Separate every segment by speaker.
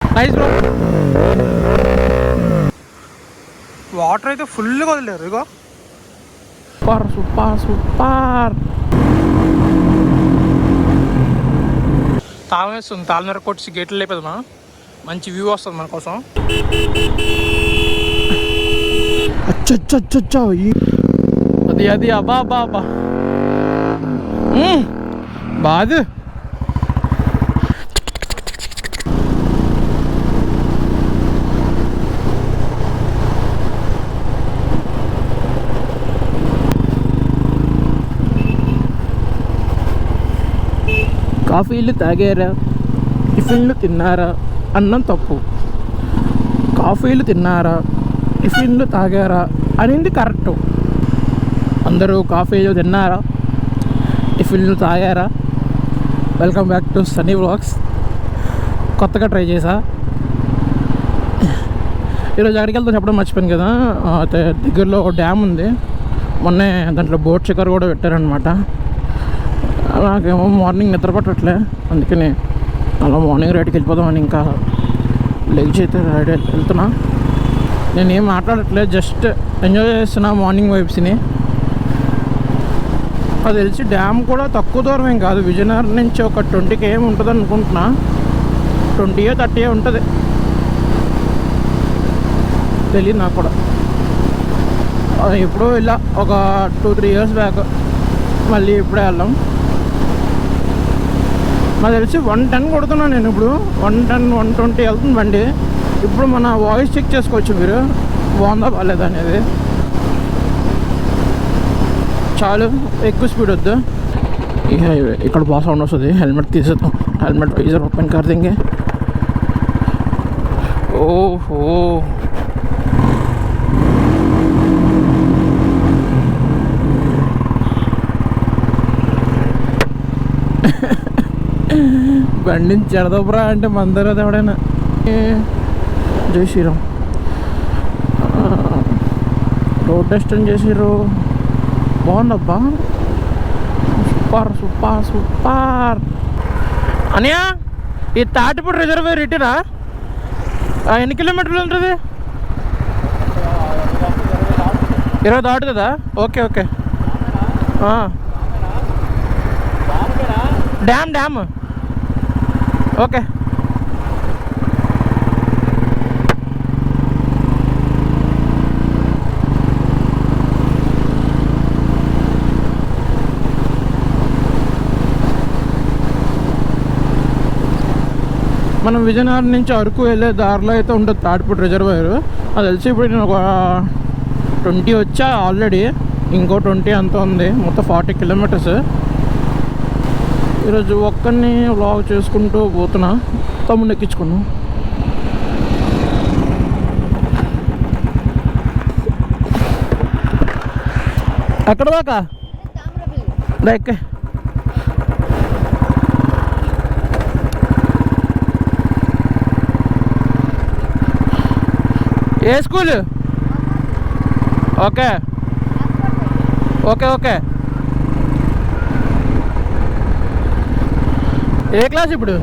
Speaker 1: Nice bro. Water అయితే ఫుల్గా వదిలేరు. ఇగో super super super. తాళం వేస్తుంది. తాళం మేర కొట్టి గేట్లు లేపేదమ్మా. మంచి వ్యూ వస్తుంది మన కోసం. అచ్చచ్చచ్చచ్చా అది అది అబ్బా అబ్బా అబ్బా బాదు. కాఫీలు తాగారా, టిఫిన్లు తిన్నారా, అన్నం తప్పు. కాఫీలు తిన్నారా, టిఫిన్లు తాగారా అనేది కరెక్టు. అందరూ కాఫీలు తిన్నారా, టిఫిన్లు తాగారా. Welcome back to Sunny vlogs. కొత్తగా ట్రై చేసా. ఈరోజు ఎక్కడికి వెళ్తాను చెప్పడం మర్చిపోయాను కదా. దగ్గరలో ఒక డ్యామ్ ఉంది. మొన్నే దాంట్లో బోట్ షికారు కూడా పెట్టారనమాట. నాకేమో మార్నింగ్ నిద్ర పట్టట్లే, అందుకని అలా మార్నింగ్ రైడ్కి వెళ్ళిపోదామని ఇంకా లెగ్స్ అయితే రైడ్ వెళ్తున్నా. నేను ఏం మాట్లాడట్లేదు, జస్ట్ ఎంజాయ్ చేస్తున్నా మార్నింగ్ వైబ్స్ని. అది తెలిసి డ్యామ్ కూడా తక్కువ దూరం ఏం కాదు. విజయనగరం నుంచి ఒక 20 km ఉంటుంది అనుకుంటున్నా. 20 30 ఉంటుంది, తెలియదు నాకు కూడా. ఎప్పుడో ఇలా ఒక 2-3 years బ్యాక్, మళ్ళీ ఇప్పుడే వెళ్ళాం. నాకు తెలిసి 110 కొడుతున్నాను నేను ఇప్పుడు. 110 120 వెళ్తుంది బండి. ఇప్పుడు మన వాయిస్ చెక్ చేసుకోవచ్చు మీరు, బాగుందా బాగాలేదా అనేది. చాలు, ఎక్కువ స్పీడ్ వద్దు. ఈ హైవే ఇక్కడ బాగా సౌండ్ వస్తుంది. హెల్మెట్ తీసేద్దాం. హెల్మెట్ వైజర్ ఓపెన్ कर देंगे. ఓహో బండి చెడదపురా అంటే మందరు అది ఎవడైనా. జై శ్రీరామ్. రోడ్ టెస్ట్ చేసిర్రు, బాగుందబ్బా. Super super super. అనియా ఈ తాటిపూడి రిజర్వేర్ ఇటురా ఎన్ని కిలోమీటర్లు ఉంటుంది? 20 దాటుతుందా? Okay okay. Dam dam okay. మనం విజయనగరం నుంచి అరకు వెళ్ళే దారిలో అయితే ఉంటుంది తాటిపూడి రిజర్వాయర్. అది తెలిసి ఇప్పుడు నేను ఒక 20 వచ్చా ఆల్రెడీ. ఇంకో 20 అంత ఉంది, మొత్తం 40 kilometers. ఈరోజు ఒక్కడిని వ్లాగ్ చేసుకుంటూ పోతున్నా. తమ్ముడిని ఎక్కించుకున్నాను. ఎక్కడ దాకా? ఎక్కే. ఏ స్కూల్? Okay okay okay. ఏ క్లాస్ ఇప్పుడు?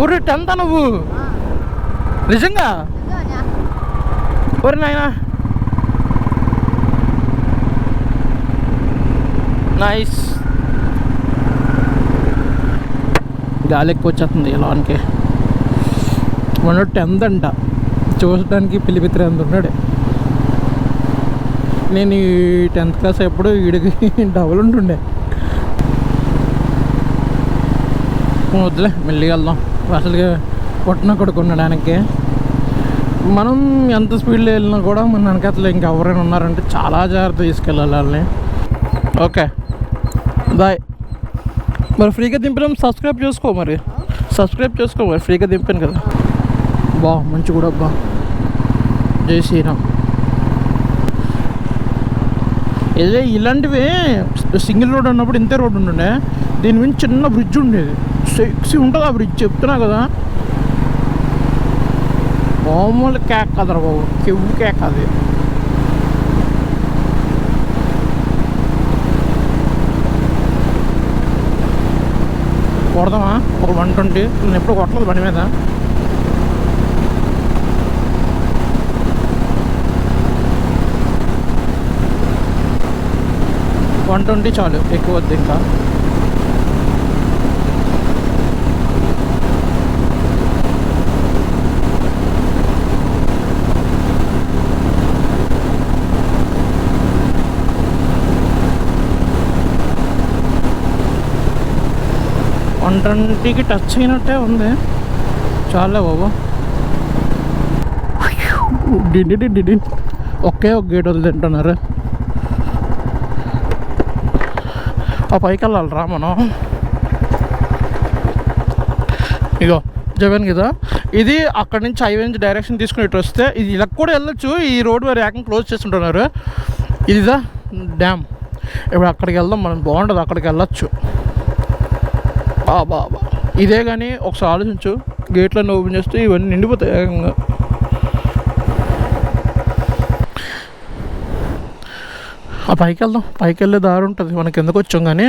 Speaker 1: ఊరు 10th నువ్వు? నిజంగా? ఊరి నాయనా నైస్. గాలి ఎక్కువ వచ్చేస్తుంది లాన్కి. మన 10th అంట, చూసడానికి పిలిపిత్ర ఎంత ఉన్నాడు. నేను ఈ 10th క్లాస్ ఎప్పుడు వీడికి డబుల్ ఉంటుండే. వద్దులే, మెల్లిగా వెళ్దాం. అసలుగా కొట్టిన కొడుకున్నాడానికి మనం ఎంత స్పీడ్లో వెళ్ళినా కూడా మన వెనకతలు ఇంకెవరైనా ఉన్నారంటే చాలా జాగ్రత్త తీసుకెళ్ళాలి వాళ్ళని. Okay bye. మరి ఫ్రీగా దింపినాం, సబ్స్క్రైబ్ చేసుకో. మరి సబ్స్క్రైబ్ చేసుకో, మరి ఫ్రీగా దింపాను కదా. మంచి కూడా అబ్బా. జై శ్రీరామ్. ఇదే ఇలాంటివి సింగిల్ రోడ్ ఉన్నప్పుడు ఇంతే రోడ్ ఉంటుండే. దీని మీద చిన్న బ్రిడ్జ్ ఉండేది, సెక్సీ ఉంటుంది ఆ బ్రిడ్జ్. చెప్తున్నా కదా, మామూలు కేక్ కదరా బాబు, కెవ్వు కేక్ అది. కొడదామా ఒక 120? నేను ఎప్పుడు కొట్టలేదు బండి మీద. $120 చాలు, ఎక్కువ వద్దు ఇంకా. $120కి టచ్ అయినట్టే ఉంది. చాలే బాబు. డిడి ఒకే ఒక గేట్ వదిలి తింటున్నారు. ఆ పైకి వెళ్ళాలి రా మనం. ఇగో జగన్ కదా, ఇది అక్కడి నుంచి హైవే నుంచి డైరెక్షన్ తీసుకుని ఇటు వస్తే ఇది ఇలా కూడా వెళ్ళొచ్చు. ఈ రోడ్ వేరే ఏకంగా క్లోజ్ చేస్తుంటున్నారు. ఇదిదా డ్యామ్. ఇప్పుడు అక్కడికి వెళ్దాం మనం, బాగుంటుంది, అక్కడికి వెళ్ళొచ్చు. బాబా ఇదే కానీ ఒకసారి ఆలోచించు, గేట్లన్నీ ఓపెన్ చేస్తే ఇవన్నీ నిండిపోతాయి ఏకంగా. ఆ పైకి వెళ్దాం, పైకి వెళ్ళే దారి ఉంటుంది. మనకి ఎందుకు వచ్చాం కానీ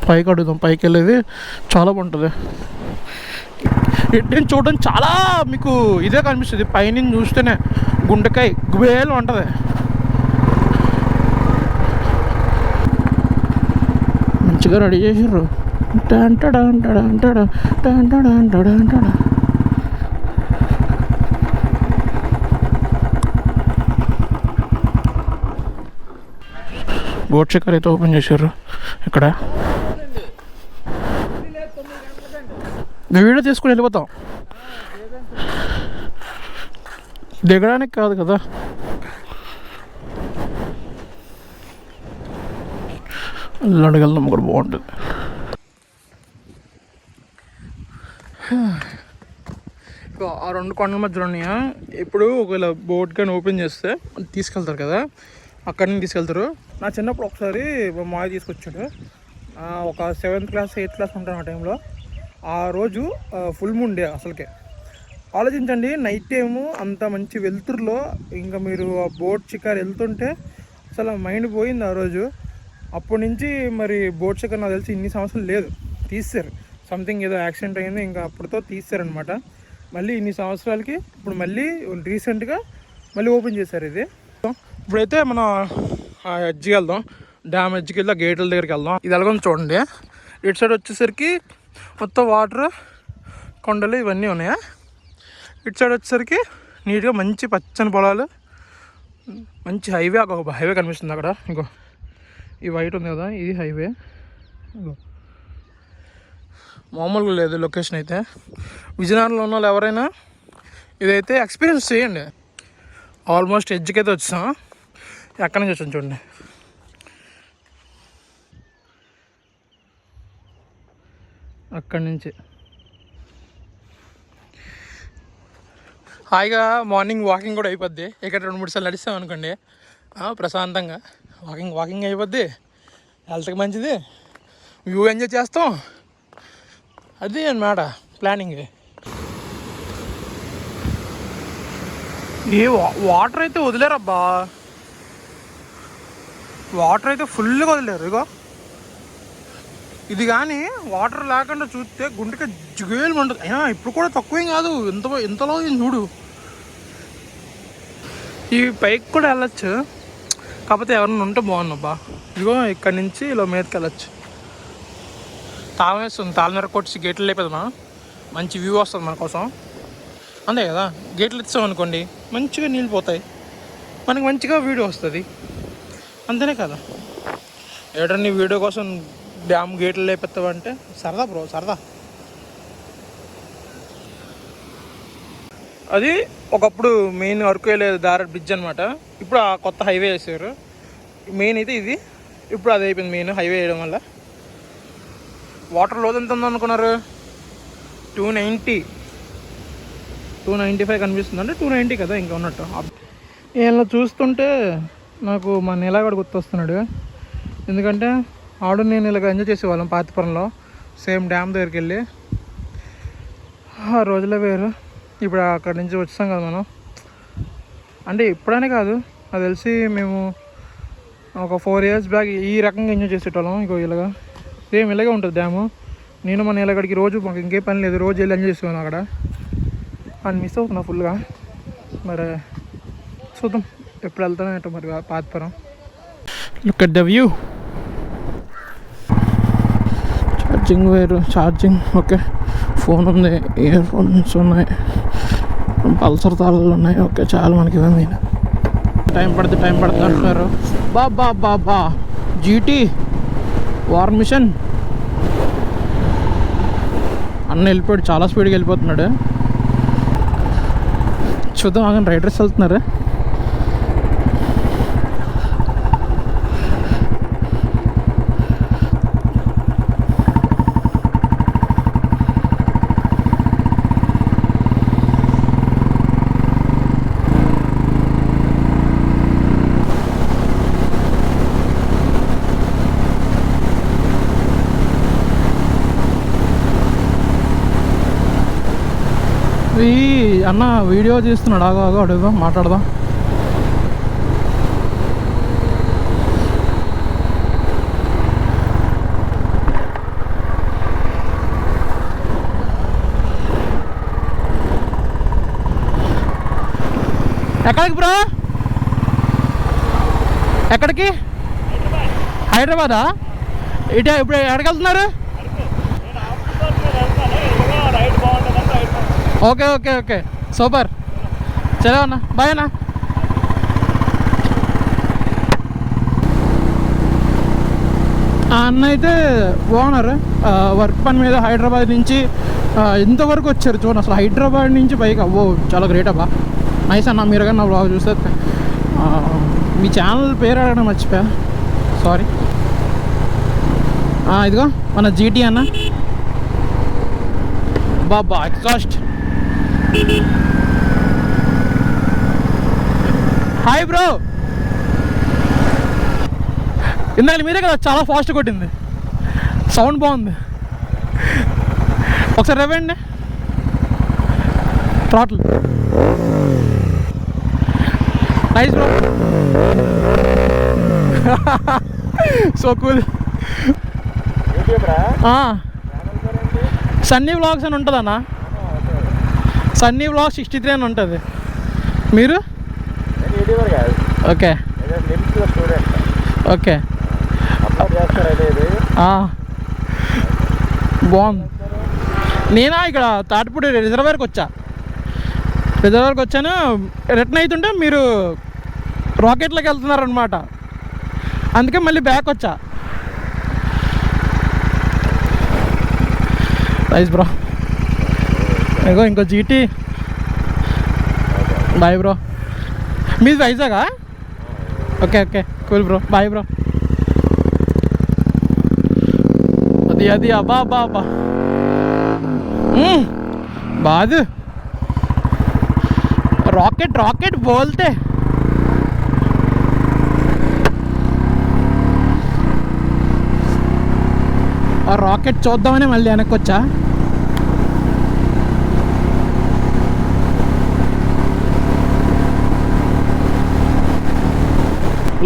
Speaker 1: పైకి అడుగుదాం. పైకి వెళ్ళేది చాలా బాగుంటుంది. ఇటు చూడడం చాలా మీకు ఇదే కనిపిస్తుంది. పైన చూస్తేనే గుండెకాయ గుబేలు ఉంటుంది. మంచిగా రెడీ చేసారు. బోట్ షికార్ అయితే ఓపెన్ చేశారు ఇక్కడ. వీడియో తీసుకుని వెళ్ళిపోతాం, దిగడానికి కాదు కదా. అడగలం కూడా బాగుంటుంది. ఆ 2 కొండల మధ్యలో ఉన్నాయా. ఇప్పుడు ఒకవేళ బోట్ కానీ ఓపెన్ చేస్తే తీసుకెళ్తారు కదా, అక్కడి నుంచి తీసుకెళ్తారు. నా చిన్నప్పుడు ఒకసారి మా మాయ తీసుకొచ్చాడు. ఒక 7th క్లాస్ 8th క్లాస్ ఉంటాను ఆ టైంలో. ఆ రోజు ఫుల్ మూన్ డే. అసలుకే ఆలోచించండి, నైట్ టైము అంత మంచి వెలుతురులో ఇంకా మీరు ఆ బోట్ షికార్ వెళ్తుంటే అసలు మైండ్ పోయింది ఆ రోజు. అప్పటి నుంచి మరి బోట్ షికార్ నాకు తెలిసి ఇన్ని సంవత్సరాలు లేదు, తీస్తారు. సంథింగ్ ఏదో యాక్సిడెంట్ అయింది, ఇంకా అప్పటితో తీస్తారనమాట. మళ్ళీ ఇన్ని సంవత్సరాలకి ఇప్పుడు మళ్ళీ రీసెంట్గా మళ్ళీ ఓపెన్ చేశారు ఇది. ఇప్పుడైతే మనం ఎడ్జ్కి వెళ్దాం, డ్యామ్ ఎడ్జ్కి వెళ్దాం, గేట్ల దగ్గరికి వెళ్దాం. ఇది ఎలాగో చూడండి. ఇటు సైడ్ వచ్చేసరికి మొత్తం వాటర్, కొండలు ఇవన్నీ ఉన్నాయా. ఇటు సైడ్ వచ్చేసరికి నీట్గా మంచి పచ్చని పొలాలు, మంచి హైవే. ఒక హైవే కనిపిస్తుంది అక్కడ. ఇంకో ఈ వైట్ ఉంది కదా, ఇది హైవే. ఇంకో మామూలుగా లేదు లొకేషన్ అయితే. విజయనగరంలో ఉన్న వాళ్ళు ఎవరైనా ఇదైతే ఎక్స్పీరియన్స్ చేయండి. ఆల్మోస్ట్ ఎడ్జ్కి అయితే వచ్చాం. ఎక్కడి నుంచి వచ్చాను చూడండి. అక్కడి నుంచి హాయిగా మార్నింగ్ వాకింగ్ కూడా అయిపోద్ది. ఇక్కడ 2-3 సార్లు నడిస్తాం అనుకోండి, ప్రశాంతంగా వాకింగ్ అయిపోద్ది. హెల్త్కి మంచిది, వ్యూ ఎంజాయ్ చేస్తాం. అది అన్నమాట ప్లానింగ్. ఏ వాటర్ అయితే వదిలేరబ్బా, వాటర్ అయితే ఫుల్గా వదిలేరు. ఇగో ఇది కానీ వాటర్ లేకుండా చూస్తే గుండెకి జిగేలు ఉంటుంది. అయినా ఇప్పుడు కూడా తక్కువేం కాదు, ఎంతలో చూడు. ఈ పైకి కూడా వెళ్ళచ్చు, కాకపోతే ఎవరన్నా ఉంటే బాగుందబ్బా. ఇదిగో ఇక్కడి నుంచి ఇలా మీదకి వెళ్ళచ్చు. తాళం వేస్తుంది, తాళం మేర కొట్టి గేట్లు లేపేదమా, మంచి వ్యూ వస్తుంది మన కోసం. అంతే కదా, గేట్లు ఇచ్చాం అనుకోండి మంచిగా నీళ్ళు పోతాయి, మనకి మంచిగా వీడియో వస్తుంది. అంతేనే కదా. ఏడన్నా వీడియో కోసం డ్యామ్ గేట్లు లేపెత్తావంటే సరదా బ్రో, సరదా. అది ఒకప్పుడు మెయిన్ అరకు వెళ్ళే దారి బ్రిడ్జ్ అనమాట. ఇప్పుడు ఆ కొత్త హైవే వేసారు. మెయిన్ అయితే ఇది, ఇప్పుడు అది అయిపోయింది మెయిన్ హైవే వేయడం వల్ల. వాటర్ లోతు ఎంత ఉందనుకున్నారు? 295 కనిపిస్తుంది. అంటే 290 కదా ఇంకా ఉన్నట్టు. ఇలా చూస్తుంటే నాకు మా నీలాగడ గుర్తొస్తున్నాడు. ఎందుకంటే ఆడు నేను ఇలాగ ఎంజాయ్ చేసేవాళ్ళం పాతిపురంలో, సేమ్ డ్యామ్ దగ్గరికి వెళ్ళి. ఆ రోజులే వేరు. ఇప్పుడు అక్కడి నుంచి వచ్చాం కదా మనం. అంటే ఇప్పుడనే కాదు, అది తెలిసి మేము ఒక 4 years బ్యాక్ ఈ రకంగా ఎంజాయ్ చేసేటోళ్ళం. ఇంకో ఇలాగా సేమ్ ఇలాగే ఉంటుంది డ్యాము. నేను మన ఇలాగడికి రోజు మాకు ఇంకే పని లేదు, రోజు వెళ్ళి ఎంజాయ్ చేస్తున్నాను అక్కడ. అని మిస్ అవుతున్నా ఫుల్గా. మరి చూద్దాం ఎప్పుడు వెళ్తానో ఏంటో మరి Pathapuram. Look at the view. Charging వేరు, ఛార్జింగ్ ఓకే. ఫోన్ ఉంది, ఇయర్ ఫోన్స్ ఉన్నాయి, పల్సర్ తాళాలు ఉన్నాయి. ఓకే చాలా మనకి ఇవ్వండి. టైం పడుతుంది అంటున్నారు. బా జీటీ వార్ మిషన్ అన్న వెళ్ళిపోయాడు, చాలా స్పీడ్గా వెళ్ళిపోతున్నాడు. చూద్దాం ఆగండి, రైడర్స్ వెళ్తున్నారు. ఈ అన్న వీడియో తీస్తున్నాడు, ఆగో అడుగుదాం, మాట్లాడదాం. ఎక్కడికి బ్రో? ఎక్కడికి? హైదరాబాదా? ఇటు ఇప్పుడు ఎక్కడికి వెళ్తున్నారు? ఓకే ఓకే ఓకే సూపర్, చలో అన్న, బాయ్ అన్న. అన్న అయితే బాగున్నారు, వర్క్ పని మీద హైదరాబాద్ నుంచి ఇంతవరకు వచ్చారు. చూడండి అసలు హైదరాబాద్ నుంచి పైకి అవ్వో చాలా గ్రేట్ అబ్బా. నైస్ అన్న, మీరు కానీ నా బ్లాగ్ చూస్తే. మీ ఛానల్ పేరు అడగడం మర్చిపోయా, సారీ. ఇదిగో మన జీటీ అన్న. బాబా ఎగ్జాస్ట్. Hi bro. ఇందాక మీరే కదా చాలా ఫాస్ట్ కొట్టింది, సౌండ్ బాగుంది. ఒకసారి రేవండి throttle. Nice bro, so cool. Sunny vlogs అని ఉంటుంది అన్న, సన్నీ వ్లాగ్ 63 అని ఉంటుంది. మీరు? ఓకే ఓకే బాగుంది. నేనా ఇక్కడ తాటిపూడి రిజర్వాయర్కి వచ్చాను. రిటర్న్ అవుతుంటే మీరు రాకెట్లోకి వెళ్తున్నారనమాట, అందుకే మళ్ళీ బ్యాక్ వచ్చా. Nice bro. ఇగో ఇంకో జీటీ. Bye bro. మీది వైజాగా? Okay okay cool bro, bye bro. అది అబ్బా బాదు రాకెట్ బోల్తే. ఆ రాకెట్ చూద్దామని మళ్ళీ వెనక్కి వచ్చా.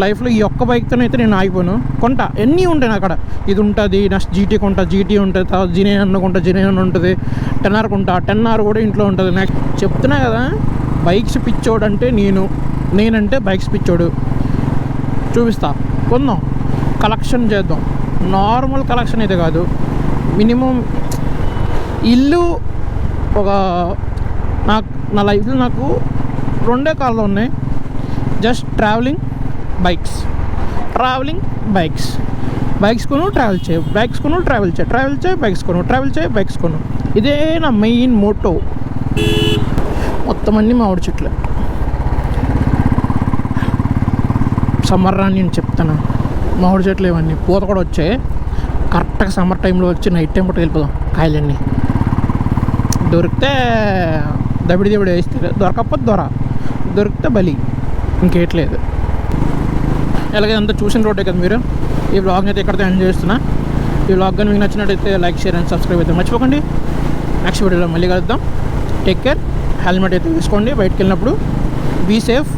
Speaker 1: లైఫ్లో ఈ ఒక్క బైక్తోనైతే నేను ఆగిపోను, కొంటా. ఎన్ని ఉంటాయి అక్కడ. ఇది ఉంటుంది, నెక్స్ట్ జీటీ కొంటా, జీటీ ఉంటుంది, తర్వాత జినేన్ కొంటా, జినేన్ ఉంటుంది, 10R కొంటా, 10R కూడా ఇంట్లో ఉంటుంది. నెక్స్ట్ చెప్తున్నా కదా, బైక్స్ పిచ్చోడు అంటే నేనంటే బైక్స్ పిచ్చోడు. చూపిస్తా, కొందాం, కలెక్షన్ చేద్దాం. నార్మల్ కలెక్షన్ అయితే కాదు, మినిమం ఇల్లు ఒక నా లైఫ్లో నాకు 2 కార్లు ఉన్నాయి. జస్ట్ ట్రావెలింగ్ బైక్స్ కొను, ట్రావెల్ చేయి, బైక్స్ కొను, ట్రావెల్ చేయి, బైక్స్ కొను. ఇదే నా మెయిన్ మోటో. మొత్తం అన్నీ మామిడి చెట్లు. సమ్మర్ అని నేను చెప్తాను, మామిడి చెట్లు ఇవన్నీ పూత కూడా వచ్చాయి. కరెక్ట్గా సమ్మర్ టైంలో వచ్చి నైట్ టైం పూట వెళ్ళిపోదాం. కాయలన్నీ దొరికితే దబిడి వేస్తే, దొరకకపోతే దొరికితే బలి, ఇంకేట్లేదు. ఎలాగే అంతా చూసిన రోడ్డే కదా మీరు. ఈ వ్లాగ్ని అయితే ఎక్కడితో ఎంజాయ్ చేస్తున్నా. ఈ వ్లాగ్ కానీ మీకు నచ్చినట్టయితే లైక్, షేర్ అండ్ సబ్స్క్రైబ్ అయితే మర్చిపోకండి. నెక్స్ట్ వీడియోలో మళ్ళీ కలుద్దాం. Take care. హెల్మెట్ అయితే వేసుకోండి బయటకు వెళ్ళినప్పుడు. Be safe.